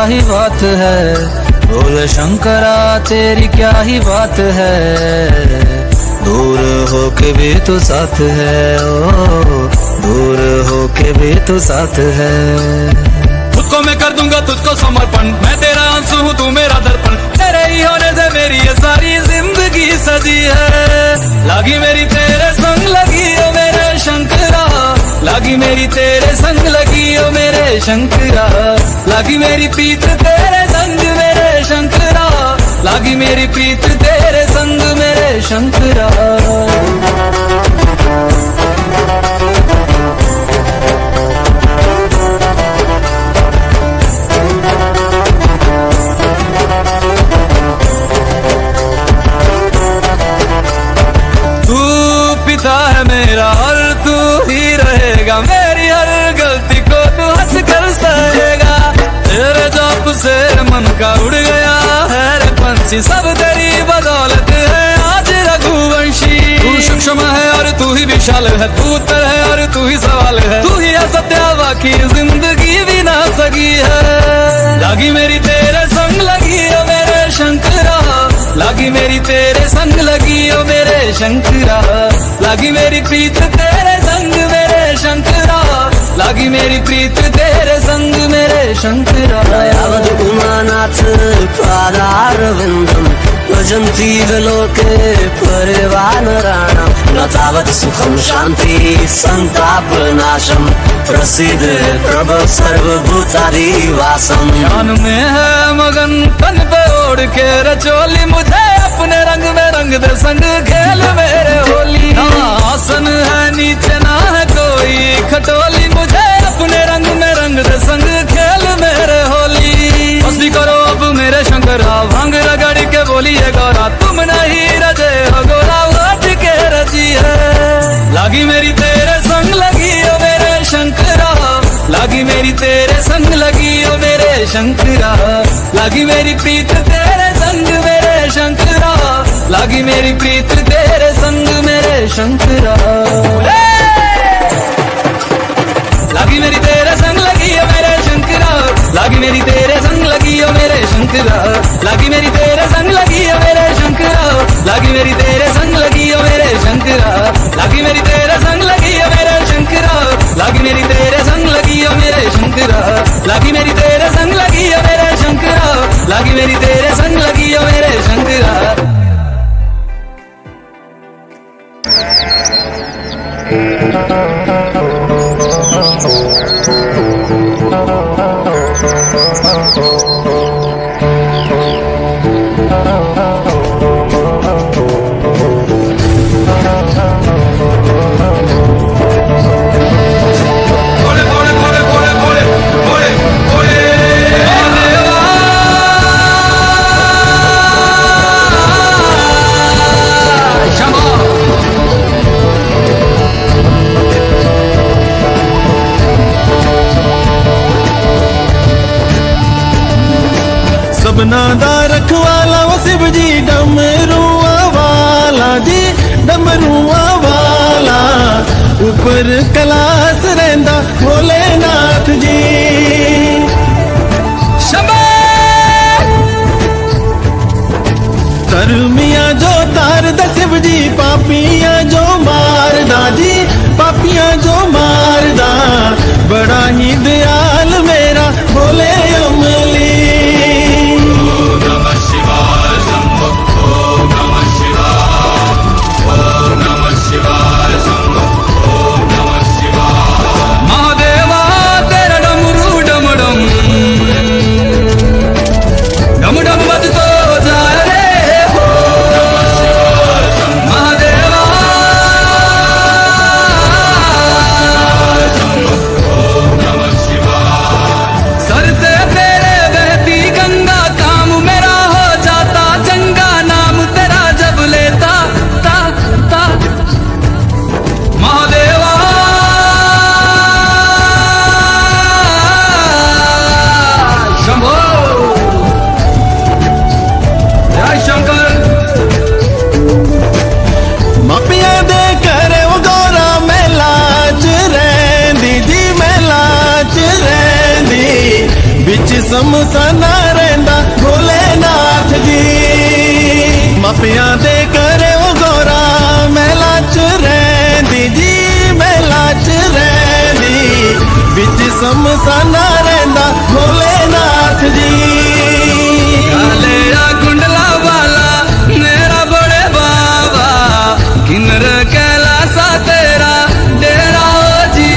ही बात है, बोल शंकरा तेरी क्या ही बात है। दूर होके भी तो साथ है, ओ दूर होके भी तो साथ है। खुद को मैं कर दूंगा तुझको समर्पण, मैं तेरा आंसू हूँ तू मेरा दर्पण। तेरे ही होने से मेरी ये सारी जिंदगी सजी है। लागी मेरी तेरे संग लगी ओ मेरे शंकरा, लागी मेरी तेरे संग लगी ओ मेरे शंकरा। लागी मेरी प्रीत तेरे संग मेरे शंकरा, लागी मेरी प्रीत तेरे संग मेरे शंकरा। पिता है मेरा और तू ही रहेगा, मेरी हर गलती को तू हंस कर सहेगा। तेरे जाप से मन का उड़ गया है रे पंछी, सब तेरी बदौलत है आज रघुवंशी। तू सूक्ष्म है और तू ही विशाल है, तू उत्तर है और तू ही सवाल है। तू ही असत्य बाकी जिंदगी भी ना सकी है। लागी मेरी तेरे संग लगी ओ मेरे शंकरा, लागी मेरी तेरे संग लगी ओ मेरे शंकरा। लागी मेरी प्रीत तेरे संग मेरे शंकरा, लागी मेरी प्रीत तेरे संग मेरे शंकरा। यावद् उमानाथ पादारविन्दं भजन्ति लोके परिवानराणां, न तावत् सुखं शान्ति संतापनाशं प्रसीद प्रभो सर्वभूताधिवासम्। ध्यान में है मगन तन पे ओढ़ के रचोली, मुझे अपने रंग में रंग दे संग खेल मेरे होली। आसन है नीचे ना है कोई खटोली, मुझे अपने रंग में रंग दे संग खेल मेरे होली। मस्ती करो अब मेरे शंकरा, भांग रगड़ के बोलिए गौरा, तुम नहीं रजे हो गोरा वाट के रजी है। लागी मेरी तेरे संग लगी ओ मेरे शंकरा, लागी मेरी तेरे संग लगी ओ मेरे शंकरा। लागी मेरी प्रीत तेरे संग मेरे शंकरा, लागी मेरी प्रीत तेरे संग मेरे शंकरा। लागी मेरी तेरे संग लगी ओ मेरे शंकरा, लागी मेरी तेरे संग लगी ओ मेरे शंकरा। लागी मेरी तेरे संग लगी ओ मेरे शंकरा, लागी मेरी तेरे संग लगी ओ मेरे शंकरा। लागी मेरी तेरे संग लगी ओ मेरे शंकरा, लागी मेरी तेरे संग लगी ओ मेरे शंकरा। लागी मेरी तेरे संग लगी ओ मेरे शंकरा, लागी मेरी तेरे संग लगी ओ मेरे शंकरा। सबना दा रखवाला वो शिव जी डमरुआ वाला जी, डमरुआ वाला। ऊपर कैलाश रहंदा भोलेनाथ जी। धर्मिया जो तार दा शिव जी, पापिया जो मारदा जी, पापिया जो मारदा। बड़ा ही दयाल मेरा भोले अमली। शिवा ਸਮਸਾਨਾ ਰਹਿੰਦਾ ਭੋਲੇਨਾਥ ਜੀ। ਮਾਪਿਆਂ ਦੇ ਘਰੇ ਉਹ ਗੋਰਾ ਮਹਿਲਾਂ 'ਚ ਰਹਿੰਦੀ ਜੀ, ਮਹਿਲਾਂ 'ਚ ਰਹਿੰਦੀ, ਵਿੱਚ ਸਮਸਾਨਾ ਰਹਿੰਦਾ ਭੋਲੇਨਾਥ ਜੀ। कालिया कुंडला वाला मेरा बड़े बाबा, किन्नर कैलासा तेरा डेरा हो जी।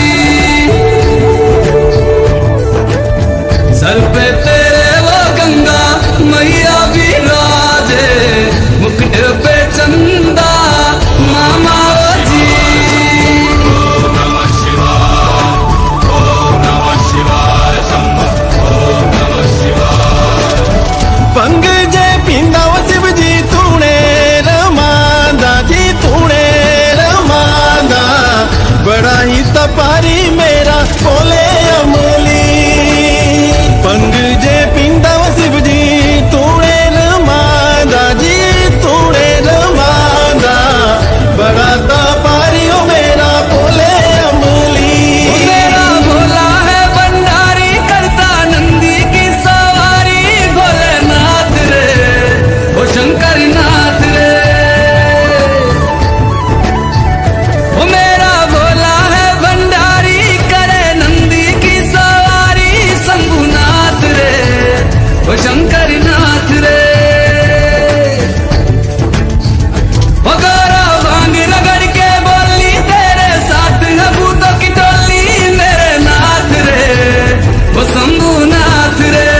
सर पे तेरे वो गंगा मैया भी राजे, मुकुट पे चंदा मामा हो जी। ਭੰਗ ਜੇ ਪੀਂਦਾ ਵਾ ਸ਼ਿਵ ਜੀ ਤੂਣੇ ਰਮਾਂਦਾ ਜੀ, ਤੂਣੇ ਰਮਾਂਦਾ, ਬੜਾ ਹੀ ਤਪਾਰੀ ਮੇਰਾ ਭੋਲੇ ਅਮਲੀ। ਭੰਗ ਜੇ ਪੀਂਦਾ ਵਾ ਸ਼ਿਵ ਜੀ ਤੂਣੇ ਰਮਾਂਦਾ ਜੀ, ਤੂਣੇ ਰਮਾਂਦਾ, ਬੜਾ ਤਪਾਰੀ ਓ ਮੇਰਾ ਭੋਲੇ ਅਮਲੀ। मेरा भोला है भंडारी, करता नंदी की सवारी, भोलेनाथ रे ओ शंकर नाथ रे। ओ मेरा भोला है भंडारी, करे नंदी की सवारी, शंभुनाथ रे ओ शंकर नाथ रे। ओ गोरा भांग रगड़ के बोली, तेरे साथ है भूतों की टोली, मेरे नाथ रे वो शंभुनाथ रे।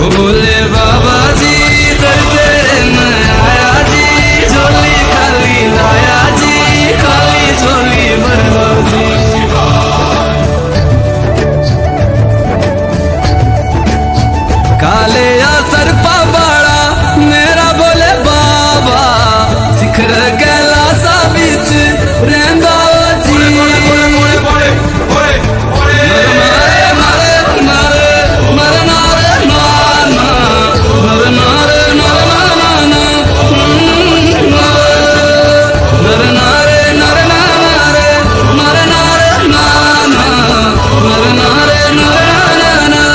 ओ बोले बाबा जी दर तेरे मैं आया जी, झोली खाली लाया जी, खाली झोली भर लो जी। काले या सरपा बाड़ा मेरा बोले बाबा, शिखर कैलासा बीच रहंदा जी। मरे मारे मारे मरे नारे नाना, मरे नारे नारे नाना, मरे नारे नारे नारे, मरे नारे नाना, मरे नारे नारे नाना।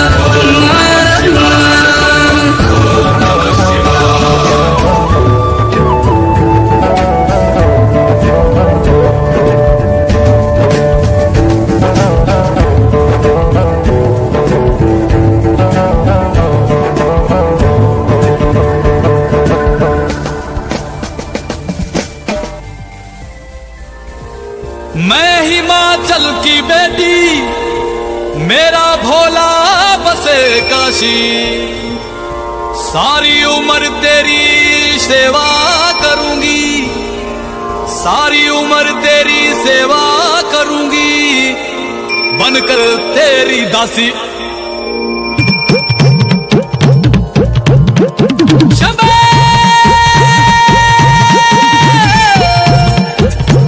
मैं हिमाचल की बेटी, मेरा भोला बसे काशी, सारी उम्र तेरी सेवा करूंगी, सारी उम्र तेरी सेवा करूंगी, बनकर तेरी दासी। शंभो!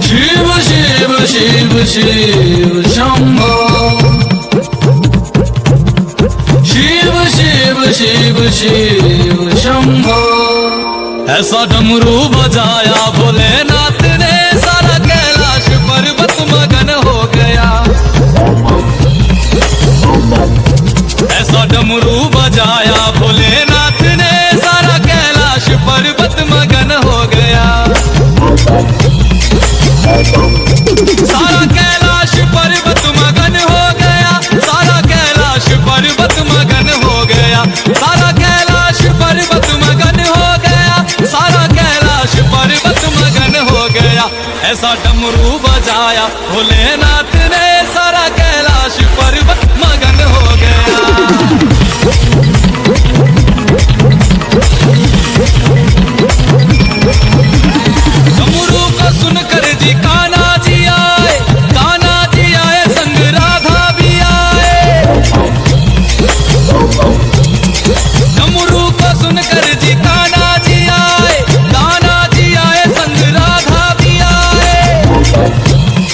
शिव शिव शिव शिव शंभो, शिव शिव शिव शिव शंभो। ऐसा डमरू बजाया भोलेनाथ ने, सारा कैलाश पर्वत मगन हो गया। ऐसा डमरू बजाया भोलेनाथ ने, सारा कैलाश पर्वत मगन हो गया। सारा कैलाश पर्वत मगन हो गया, सारा कैलाश पर्वत मगन हो गया, सारा कैलाश पर्वत मगन हो गया, सारा कैलाश पर्वत मगन हो गया। ऐसा डमरू बजाया भोलेनाथ ने, सारा कैलाश पर्वत मगन हो गया। डमरू को सुनकर जी कान्हा जी आए, कान्हा जी आए संग राधा भी आए। डमरू को सुनकर जी कान्हा जी आए, कान्हा जी आए संग राधा भी आए।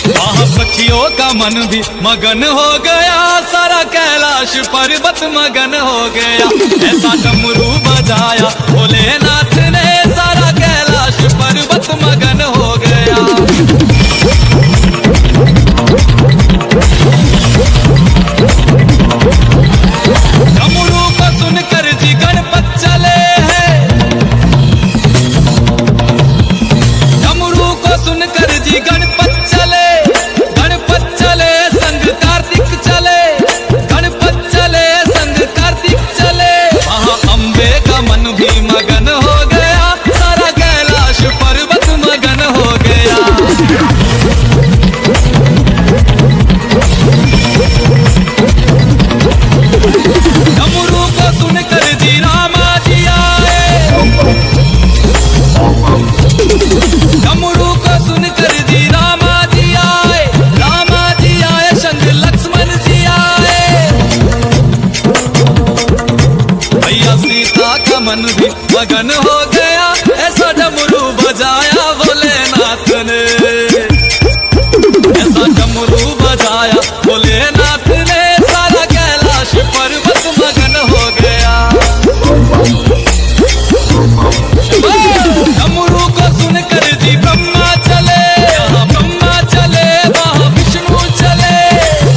वहाँ सखियों का मन भी मगन हो गया, सारा कैलाश पर्वत मगन हो गया। ऐसा डमरू बजाया भोलेनाथ ने, सारा कैलाश पर्वत मगन हो गया। मन भी मगन हो गया, ऐसा डमरू बजाया भोलेनाथ ने, ऐसा डमरू बजाया भोलेनाथ ने, सारा कैलाश पर्वत मगन हो गया। डमरू को सुनकर जी ब्रह्मा चले, यहाँ ब्रह्मा चले वहाँ विष्णु चले,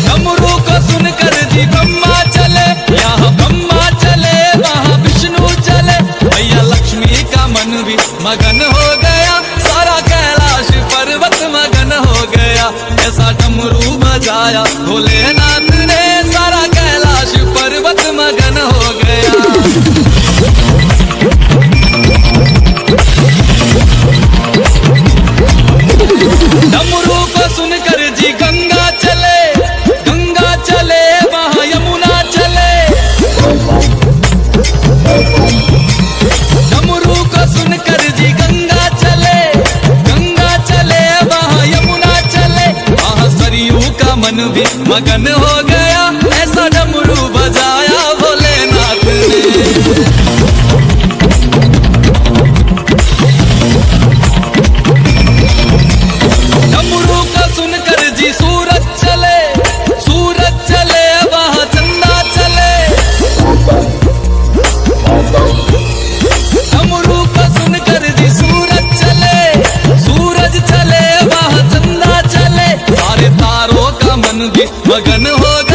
डमरू को सुनकर जी ब्रह्मा चले, यहाँ ब्रह्मा चले वहाँ विष्णु चले, भैया लक्ष्मी का मन भी मगन हो गया, सारा कैलाश पर्वत मगन हो गया, ऐसा डमरू बजाया भोलेनाथ ने, सारा कैलाश पर्वत मगन हो गया। डमरू को सुनकर जी गंगा चले, गंगा चले वहाँ यमुना चले, डमरू को सुनकर जी गंगा चले, गंगा चले वहाँ यमुना चले, वहाँ सरयू का मन भी मगन हो गया, ऐसा डमरू बजाया भोलेनाथ ने। डमरू को सुनकर जी सूरज चले, सूरज चले वहाँ चंदा चले, डमरू को सुनकर जी सूरज चले, सूरज चले वहाँ चंदा चले, सारे तारों का मन भी मगन हो गया।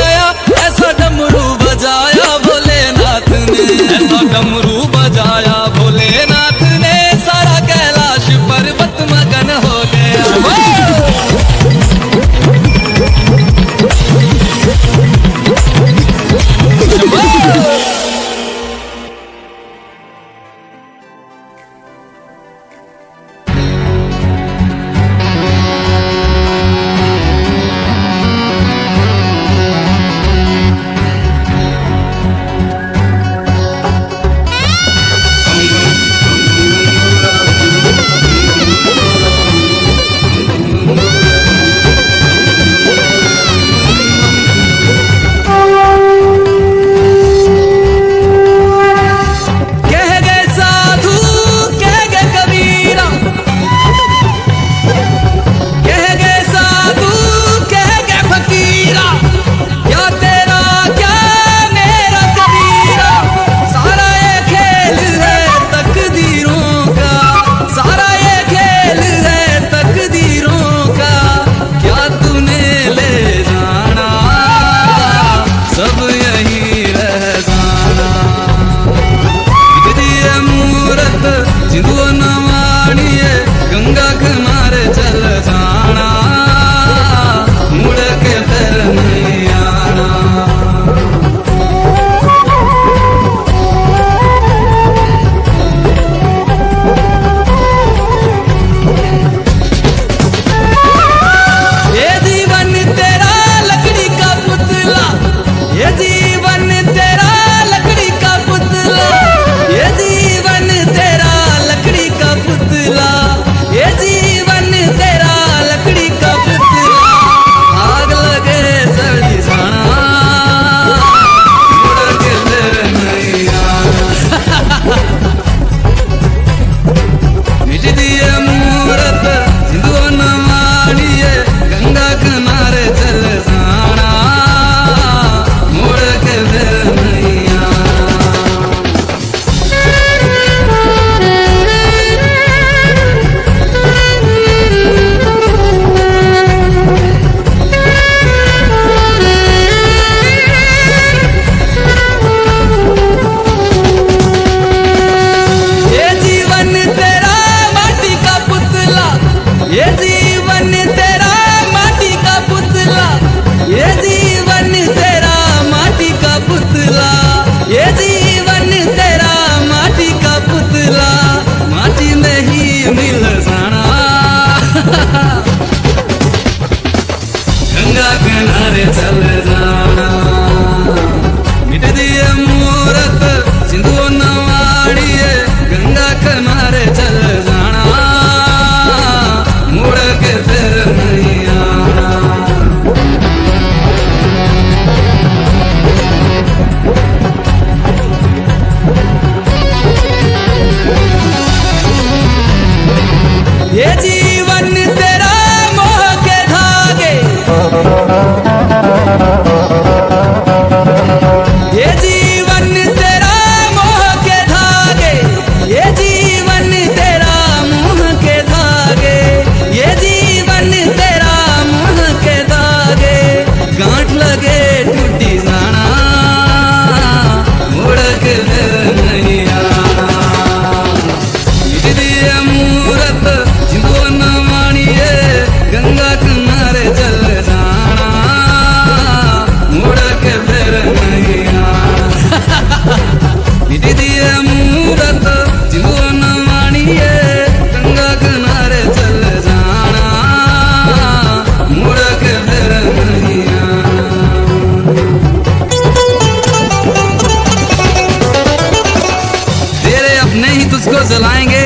जलाएंगे,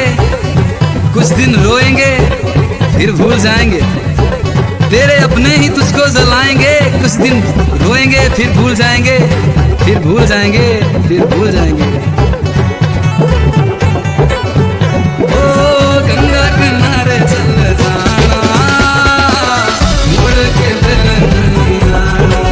कुछ दिन रोएंगे फिर भूल जाएंगे। तेरे अपने ही तुझको जलाएंगे, कुछ दिन रोएंगे फिर भूल जाएंगे, फिर भूल जाएंगे, फिर भूल जाएंगे। ओ गंगा किनारे चल जाना, मुड़ के फिर नहीं आना।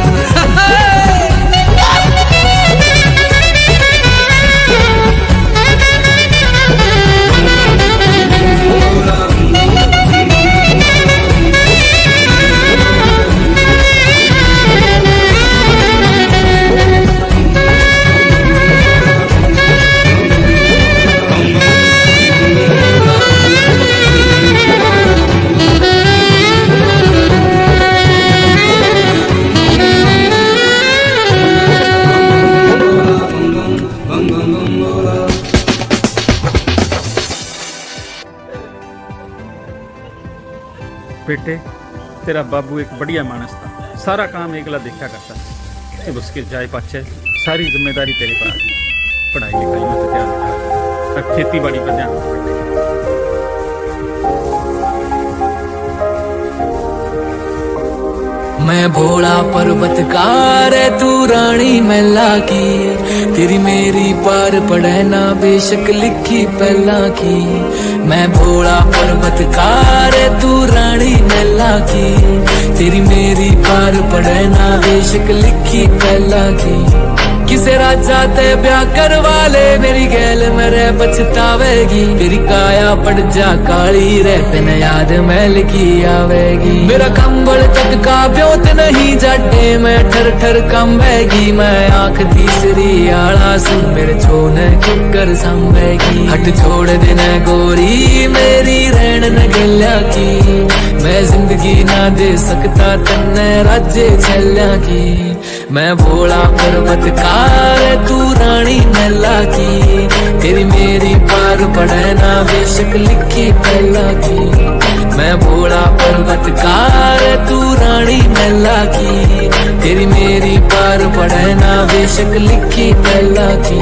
बेटे, तेरा बाबू एक बढ़िया मानस था, सारा काम एकला देखा करता था। जब उसके जाए पाछे सारी जिम्मेदारी तेरे पर आ गई। पढ़ाई लिखाई में तो ध्यान रखा, अब खेती बाड़ी पर ध्यान रखा। मैं भोला पर्वतकार है, तू रानी मैला की, तेरी मेरी पार पड़े ना बेशक लिखी पहला की। मैं भोला पर्वतकार है, तू रानी मैला की, तेरी मेरी पार पड़े ना बेशक लिखी पहला की। किसे राजा ते ब्याह करवा ले, मेरी गैल मेरे पछतावेगी। तेरी काया पड़ जा काली रे, तेन याद मैल की आवेगी। मेरा कंबल तक का ब्योत नहीं जाटे, मैं ठर ठर कंबेगी। मैं आंख तीसरी आला सू, मेरे छोने किकर संभेगी। हट छोड़ देना गोरी मेरी रहन न गल्या की, मैं जिंदगी ना दे सकता तन्ने राज्य छल्या की। मैं भोला पर्वतकार है, तू रानी मैला की, तेरी मेरी पार पड़े ना बेशक लिखी पहला की। मैं भोला पर्वतकार है, तू रानी मैला की, तेरी मेरी पार पड़े ना बेशक लिखी पहला की।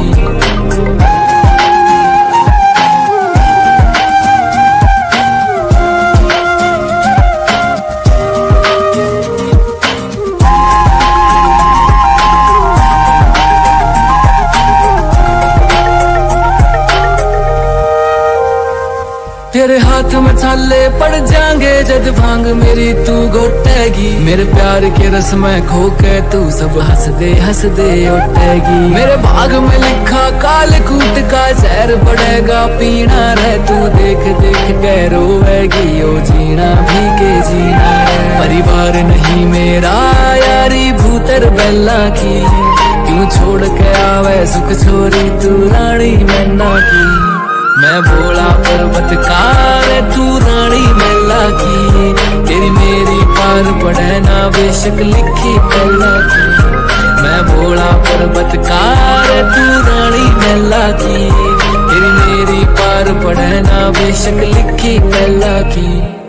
तेरे हाथ में छाले पड़ जाएंगे जद भांग मेरी तू घोटेगी। मेरे प्यार के रस में खो के तू सब हंस दे उठेगी। मेरे भाग में लिखा काल कूट का जहर पड़ेगा पीना रे, तू देख देख के रोएगी। ओ जीना भी के जीना रे, परिवार नहीं मेरा यारी भूतर बेला की। क्यों छोड़ के आवे सुख छोरी तू रानी मैना की। मैं भोला पर्वतकार है, तू रानी मैला की, तेरी मेरी पार पड़े ना बेशक लिखी पहला की। मैं भोला पर्वतकार है, तू रानी मैला की, तेरी मेरी पार पड़े ना बेशक लिखी पहला की।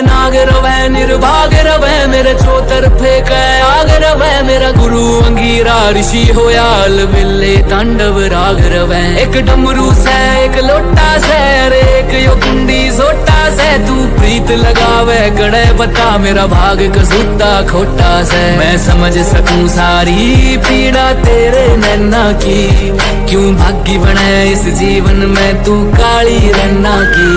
नाग रवै निर्भाग रवै, मेरे चौतरफे कै आग रवै। मेरा गुरु अंगीरा ऋषि होया अलविले तांडव राग रवै। एक डमरू से एक लोटा से, अरे एक यो कुंडी सोटा से। तू प्रीत लगावे गड़े बता, मेरा भाग कसूता खोटा से। मैं समझ सकूं सारी पीड़ा तेरे नैना की, क्यों भागी बने इस जीवन में तू काली रन्ना की।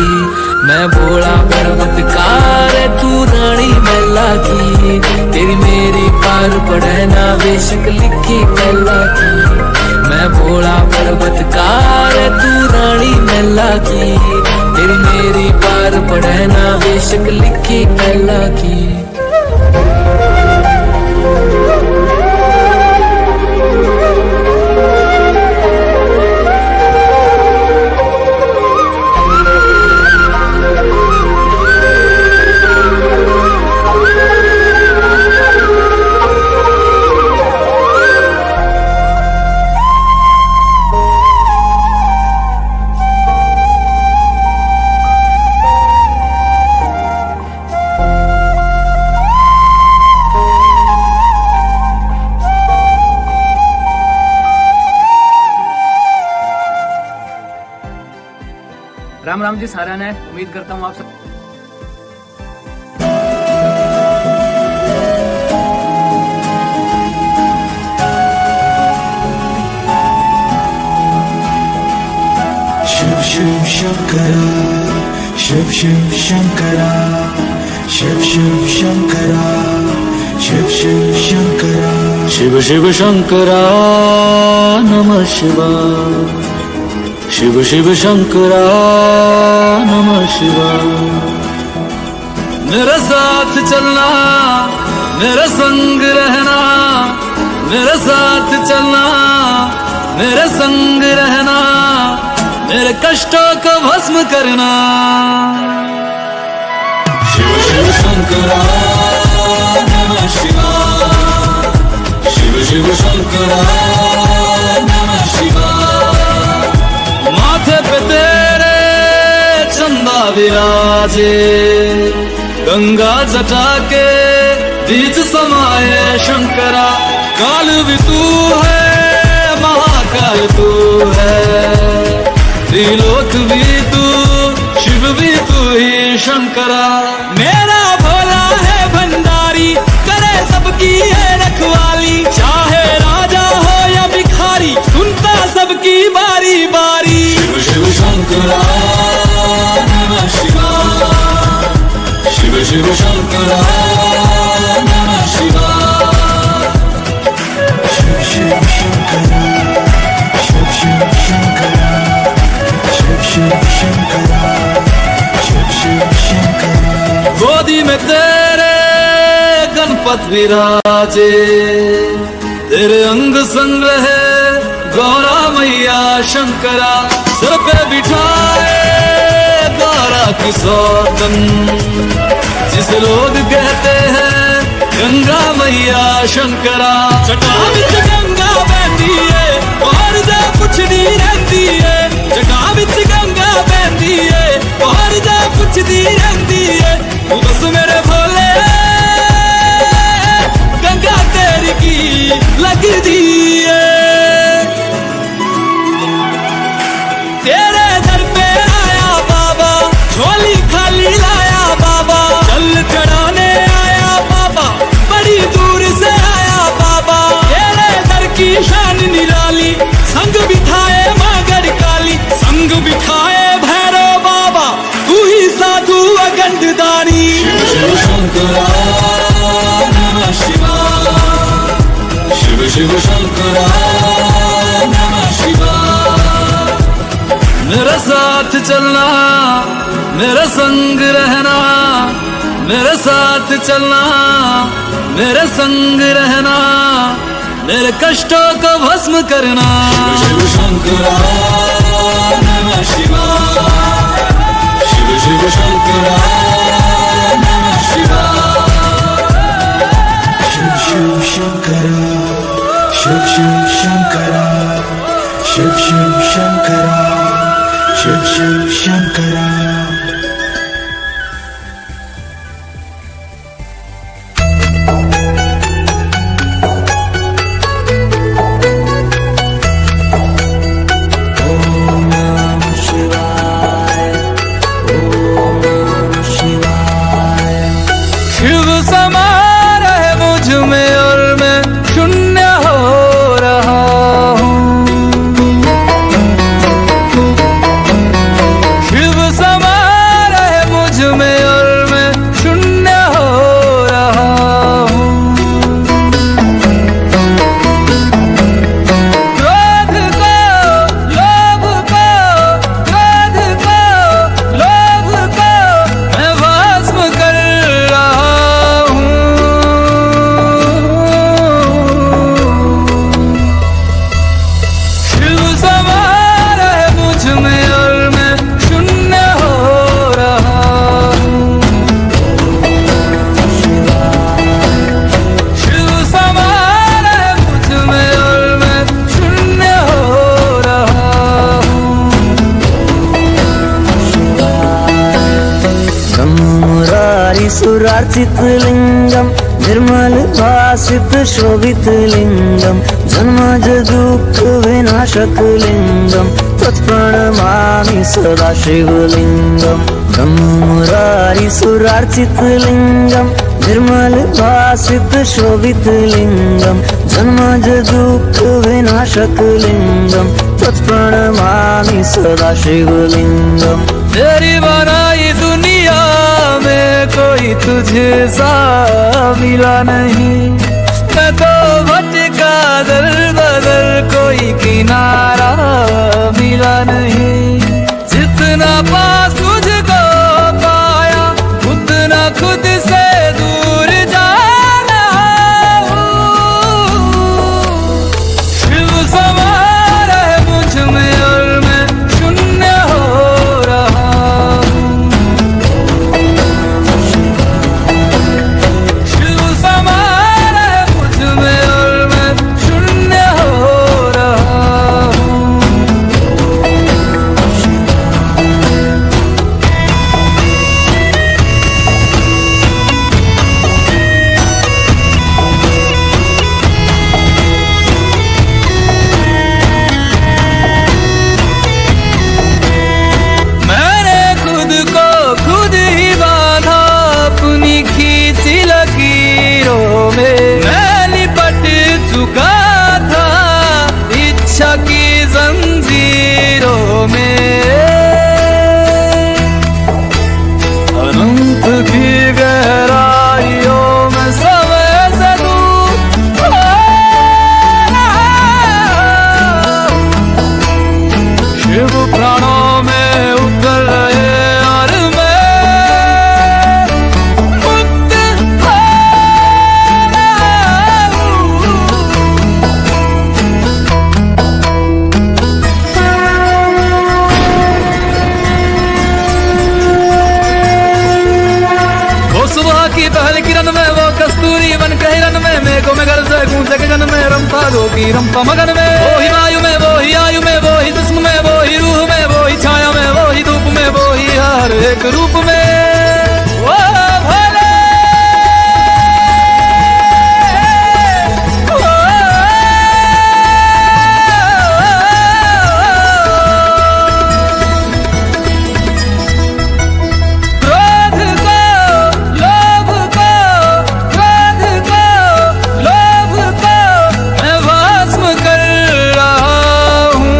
मैं भोला पर्वतकार है, तू रानी मैला की, तेरी मेरी पार पड़े ना बेशक लिखी पहला की। मैं भोला पर्वतकार है, तू रानी मैला की, तेरी मेरी पार पड़े ना बेशक लिखी पहला की। राम राम जी सारा ने, उम्मीद करता हूँ आप सब शिव शिव शंकरा शिव शिव शंकरा शिव शिव शंकरा शिव शिव शंकरा शिव शिव शंकरा नमः शिवाय शिव शिव शंकरा नमः शिवाय मेरे साथ चलना, मेरे संग रहना, मेरे साथ चलना, मेरे संग रहना, मेरे कष्टों को भस्म करना। शिव शिव शंकरा नमः शिवाय शिव शिव शंकरा नमः शिवाय माथे पे तेरे चंदा विराजे, गंगा जटा के बीच समाये शंकरा। काल भी तू है, महाकाल तू है, त्रिलोक भी तू, शिव भी तू ही शंकरा। मेरा भोला है भंडारी, करे सबकी है रखवाली, चाहे राजा हो या भिखारी, सुनता सबकी बारी बारी। शिव शिव शंकरा नमः शिवाय शिव शिव शंकरा नमः शिवाय शिव शिव शंकरा शिव शिव शंकरा शिव शिव शंकरा शिव शिव शंकरा गोदी में तेरे गणपत विराजे, तेरे अंग संग है गौरा मैया शंकरा। सर पे बिठाए गौरा की सौतन, जिसे लोग कहते हैं गंगा मैया शंकरा। जटा विच गंगा बहती है, और जा पुछदी रहती है, जटा विच गंगा बहती है, और जा पुछदी रहती है। तू बस मेरे भोले गंगा तेरी की लगदी है। तेरे दर पे आया बाबा, झोली खाली लाया बाबा, जल चढ़ाने आया बाबा, बड़ी दूर से आया बाबा। तेरे दर की शान निराली, संग बिठाए मागर काली, संग बिठाए भैरव बाबा, तू ही साधु अगंडदानी। शिव शंकरा नमः शिवाय शिव शिव शंकरा नमः शिवाय मेरे साथ चलना, मेरे संग रहना, मेरे साथ चलना, मेरे संग रहना, मेरे कष्टों को भस्म करना। शिव शंकरा नमः शिवाय शिव शिव शंकरा नमः शिवाय शिव शिव शंकरा शिव शिव शंकरा शिव शिव शंकरा शिव शिव शंकरा शिव समा रहे मुझ में और मैं शून्य हो रहा हूँ। शिव समा रहे मुझ में और मैं शून्य हो रहा हूँ। क्रोध को, लोभ को, क्रोध को, लोभ को मैं भस्म कर रहा हूँ। शिव समा रहे मुझ में और मैं शून्य हो रहा हूँ। शिव समा रहे मुझ में और मैं शून्य हो रहा हूँ। मुरारी सुरार्चित लिंगम निर्मल भासित शोभित लिंगम जन्मज दुःख विनाशक लिंगम तत्प्रणमामि सदा शिवलिंगम ब्रह्म मुरारी सुरार्चित लिंगम निर्मल भासित शोभित लिंगम जन्मज दुःख विनाशक लिंगम तत्प्रणमामि सदा शिवलिंगम। तेरी बनाई दुनिया में कोई तुझे सा मिला नहीं, मैं तो भटका दर बदर कोई किनारा मिला नहीं। जितना पास तुझको पाया उतना खुद से दूर जा रहा हूँ। शिव समा रहे मुझ में और मैं शून्य हो रहा हूँ। शिव समा रहे मुझ में और मैं शून्य हो रहा हूँ। मैंने खुद को खुद ही बांधा अपनी खींची लकीरों में। मैं लिपट चुका था इच्छा की जंजीरों में। अनंत की गहराइयों में समय से दूर हो रहा हूँ। शिव प्राणों में उतर रहे और मैं मुक्त हो रहा हूँ। वो सुबह की पहली किरण में वो कस्तूरी बन के हिरन में मेघों में घर से गूंजे गगन में रमता दो की रमता मगन में। वो ही वायु में वो ही आयु में वो ही जिस्म में वो ही रूह में वो ही छाया में वो ही धूप में वो ही हर एक रूप में वो भोले। क्रोध को लोभ को क्रोध को लोभ को मैं भस्म कर रहा हूँ।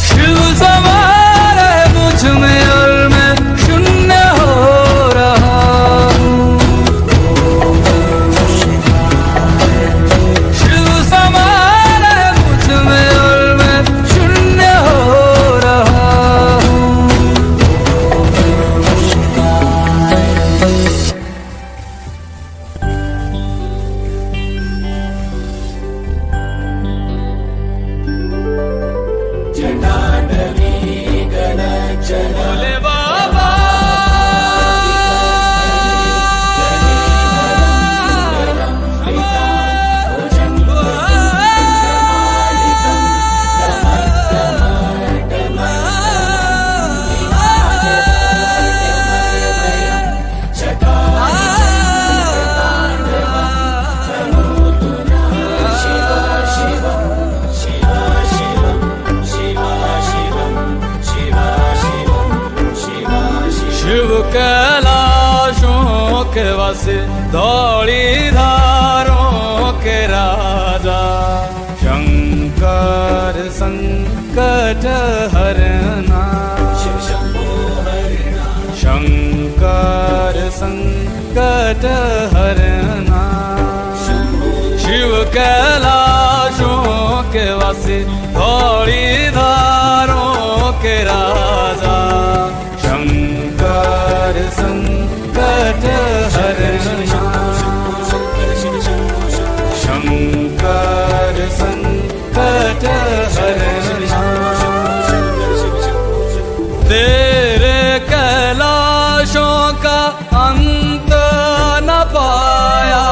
शिव समा रहे मुझ में और मैं शून्य हो रहा हूँ। शिव समा रहे मुझ में और मैं शून्य हो रहा हूँ। भोले बाबा शिव कैलाशों के वासे दौड़ी धारों के राजा शंकर संकट हरना। शंकर संकट हरना। शिव कैलाशों के वासे दौड़ी धारों के राजा शंकर संकट हरना। शंकर संकट हरना। तेरे कैलाशों का अंत न पाया।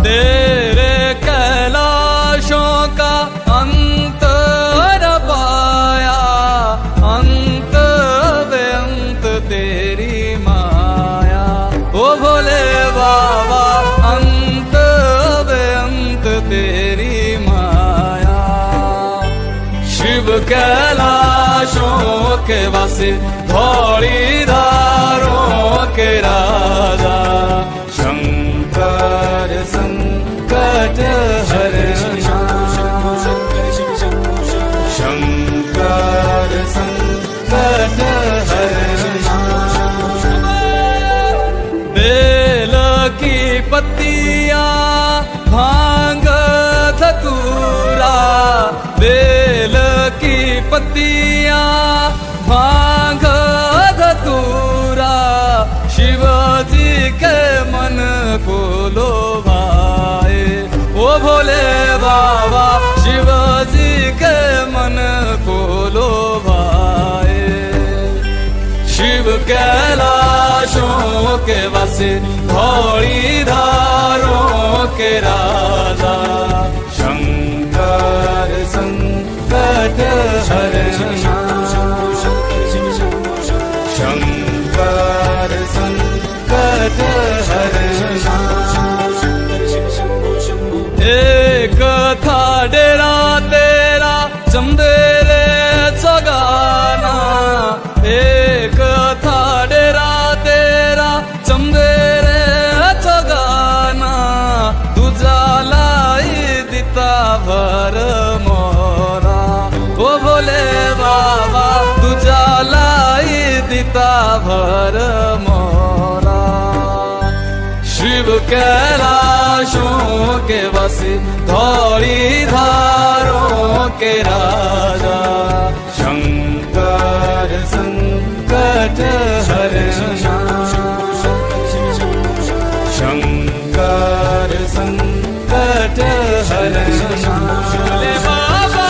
तेरे कैलाशों का अंत न पाया। अंत बेअंत तेरी के वासे धौली धारों के राजा शंकर संकट हरना शंकर संकट हरना बेल की पत्तियां भांग धतूरा बेल की पत्तियां भांग धतूरा शिवजी के मन को लोभाए ओ भोले बाबा शिवजी के मन को लोभाए शिव कैलाशों के वासे धौली धारों के राजा शंकर संकट हरना शंकर संकट हरना एक था डेरा तेरा चंदेरे चगाना एक था डेरा तेरा चंदेरे चगाना तुझा लाई दिता भर मोरा ओ भोले बाबा तुझा लाई दिता भर मोरा शिव कैलाशों के वासी धौली धारों के राजा शंकर संकट हरना शंकर संकट हरना भोले बाबा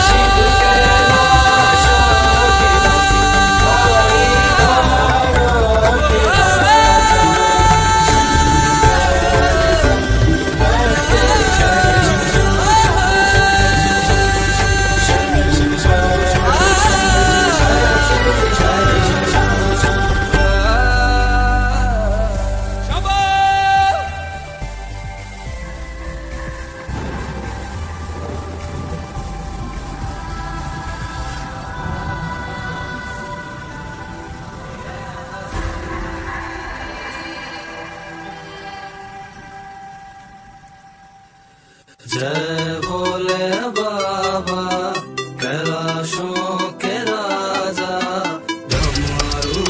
जय भोले बाबा कैलाशों के राजा डमरू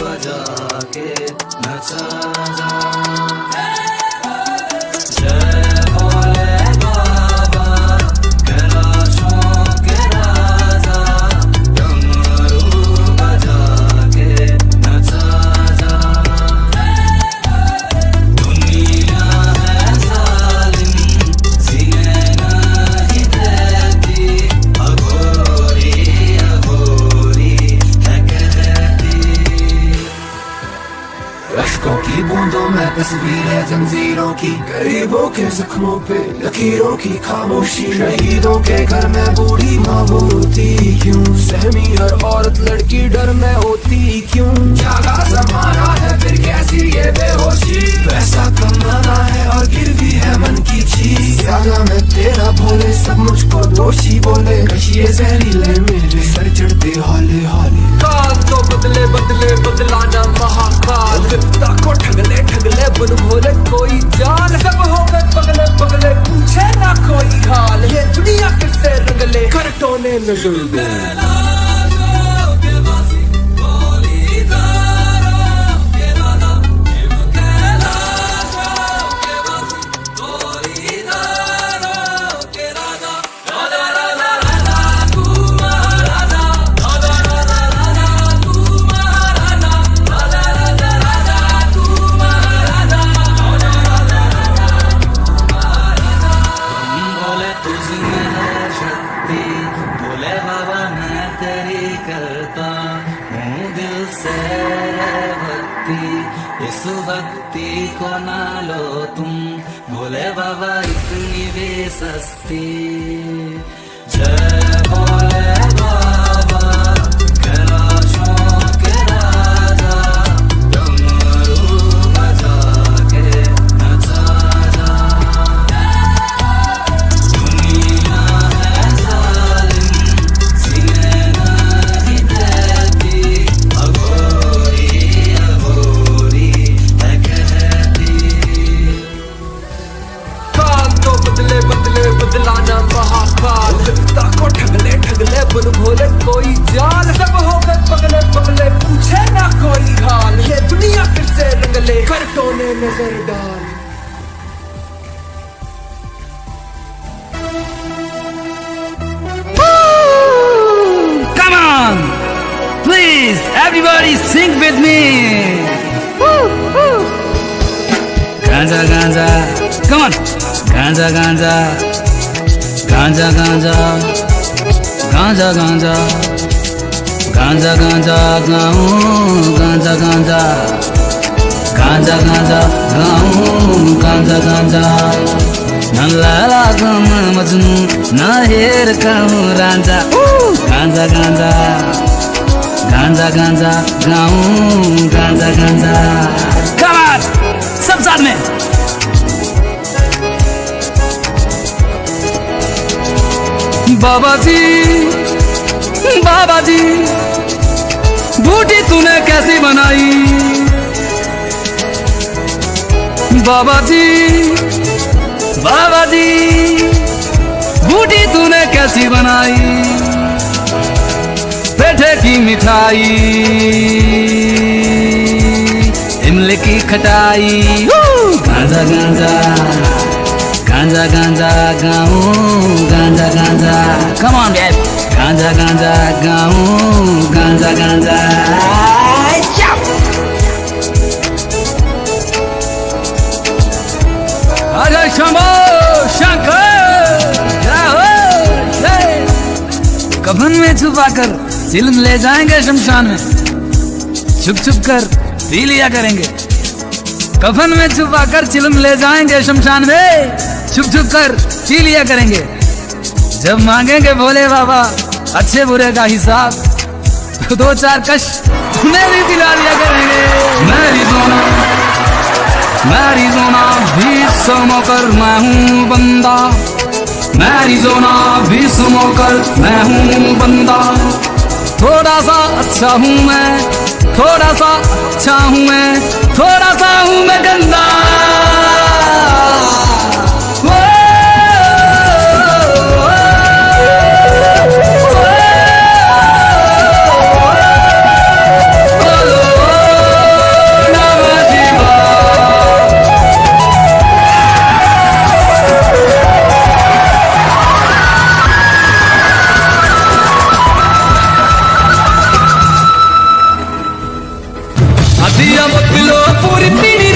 बजा के नचा जा जय भोले बाबा कैलाशों के राजा डमरू बजा के नचा जा दुनिया है जालिम सीने नहीं देती अघोरी अघोरी है कहती अश्कों की बूंदों में तस्वीर है जंजीरों की गरीबों के जख्मों पे लकीरों की खामोशी शहीदों के घर में बूढ़ी माँ वो रोती क्यों सहमी हर औरत लड़की डर में होती क्यों जागा जमाना है फिर कैसी ये बेहोशी पैसा कमाना है और गिरवी है मन की चीज जागा मैं तेरा भोले सब मुझको दोषी बोले कशिए जहरीले मेरे सर चढ़ते हाले हाले काल तो बदले बदले बदलाना महाकाल विपदा को ठगले ठगले बुन भोले कोई जान सब हो गए पगले पगले पूछे ना कोई हाल ये दुनिया किससे रंगले कर टोने नजर दे भोले बाबा मैं तेरी करता हूँ दिल से भक्ति इस भक्ति को ना लो तुम भोले बाबा इतनी भी सस्ती जय भोले बाबा कैलाशों के राजा डमरू बजा के नचा जा दुनिया है जालिम सीने नहीं देती नजर डाल। Come on! Please, everybody sing with me! Ganja, ganja, come on! Ganja, ganja, ganja, ganja, ganja, ganja, ganja, ganja, gaun, ganja, ganja, ganja, ganja, gaun, ganja, ganja. Na lala gama majnu, na her kahun ranja. Ganja, ganja, ganja, ganja, gaun, ganja, ganja. Come on, सब साथ में. बाबा जी, बाबा जी, बूटी तूने कैसी बनाई? बाबा जी, बाबा जी, बूटी तूने कैसी बनाई? पेठे की मिठाई, इमली की खटाई, गांजा गांजा, गांजा गांजा गाऊं, गांजा गांजा, come on babe, गांजा गांजा गाऊं, गांजा गांजा. अरे शंभो शंकर, कफन में छुपा कर चिलम ले जाएंगे शमशान में, छुप छुप कर पी लिया करेंगे. कफन में छुपा कर चिलम ले जाएंगे शमशान में, छुप छुप कर पी लिया करेंगे. जब मांगेंगे भोले बाबा अच्छे बुरे का हिसाब, तो दो चार कश उन्हें भी दिला दिया करेंगे. मैरिज़ोना भी समोकर मैं हूँ बंदा, मैरिज़ोना भी समोकर मैं हूँ बंदा. थोड़ा सा अच्छा हूँ मैं, थोड़ा सा अच्छा हूँ मैं, थोड़ा सा हूँ मैं गंदा. पूरी पीढ़ी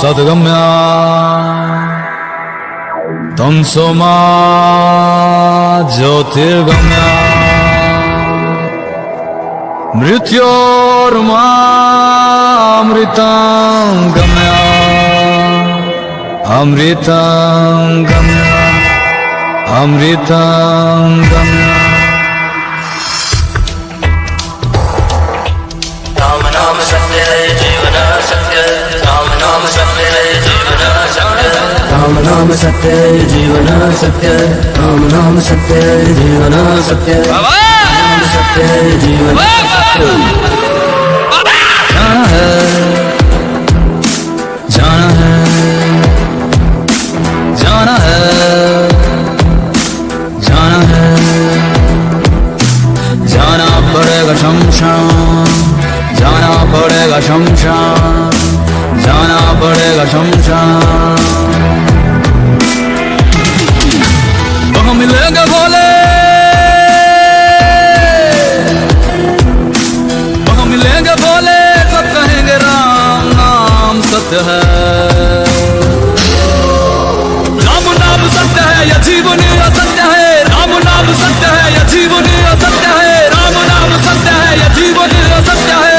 सद्गम्या तमसो मा ज्योतिर्गम्या मृत्योर्मामृतं गम्या अमृतं गम्या अमृतं गम्या राम नाम सत्य है जीवन सत्य राम नाम सत्य है जीवन सत्य राम नाम सत्य जीवन सत्य राम नाम सत्य जीवन सत्य नाम सत्य जीवन जाना है जाना है जाना है जाना है जाना पड़ेगा शमशान जाना पड़ेगा शमशान जाना पड़ेगा शमशान वहाँ मिलेंगे भोले वहाँ मिलेंगे भोले सब कहेंगे राम नाम सत्य है राम नाम सत्य है यह जीवन असत्य है राम नाम सत्य है यह जीवन असत्य है राम नाम सत्य है यह जीवन असत्य है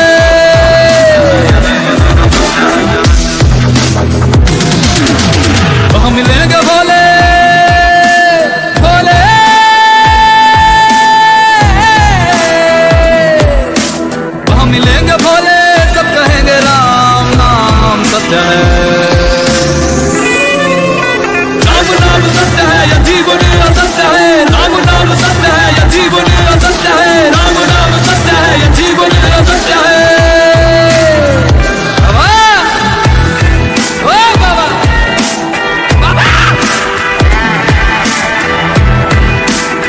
वहाँ मिलेंगे भोले भोले वहाँ मिलेंगे भोले सब कहेंगे राम नाम सत्य है राम नाम सत्य है यह जीवन असत्य है राम नाम सत्य है यह जीवन असत्य है राम नाम सत्य है यह जीवन असत्य है बाबा ओ बाबा बाबा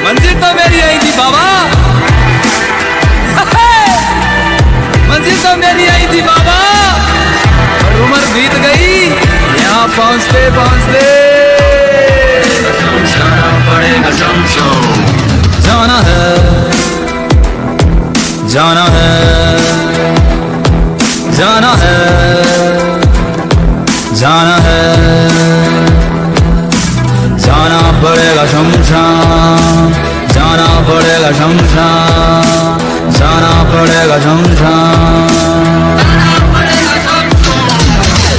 मंजिल तो मेरी आई थी बाबा मंजिल तो मेरी आई थी बाबा और उम्र बीत गई यहाँ पहुँचते पहुँचते जाना पड़ेगा शमशान जाना है जाना है जाना है जाना है जाना पड़ेगा शमशान जाना पड़ेगा शमशान जाना पड़ेगा शमशान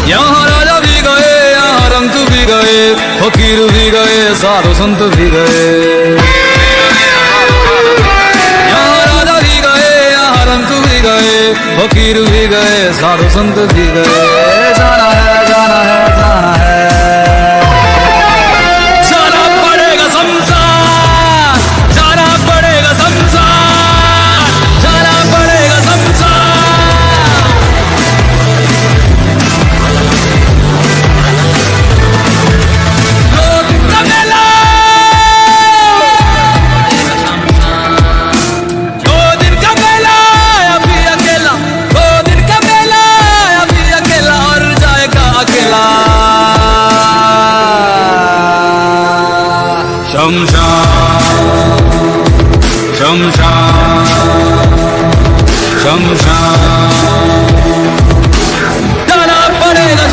यहाँ राजा भी गए यहाँ रंग भी गए फकीर भी गए साधु संत भी गए यहाँ राजा भी गए यहाँ रंग भी गए फकीर भी गए साधु संत भी गए जाना है जाना है जाना है जाना पड़ेगा शमशान जाना पड़ेगा शमशान जाना पड़ेगा शमशान दो दिन का मेला दो दिन का मेला अभी अकेला दो दिन का मेला अभी अकेला और जाएगा अकेला शमशान शमशान शमशान जाना पड़ेगा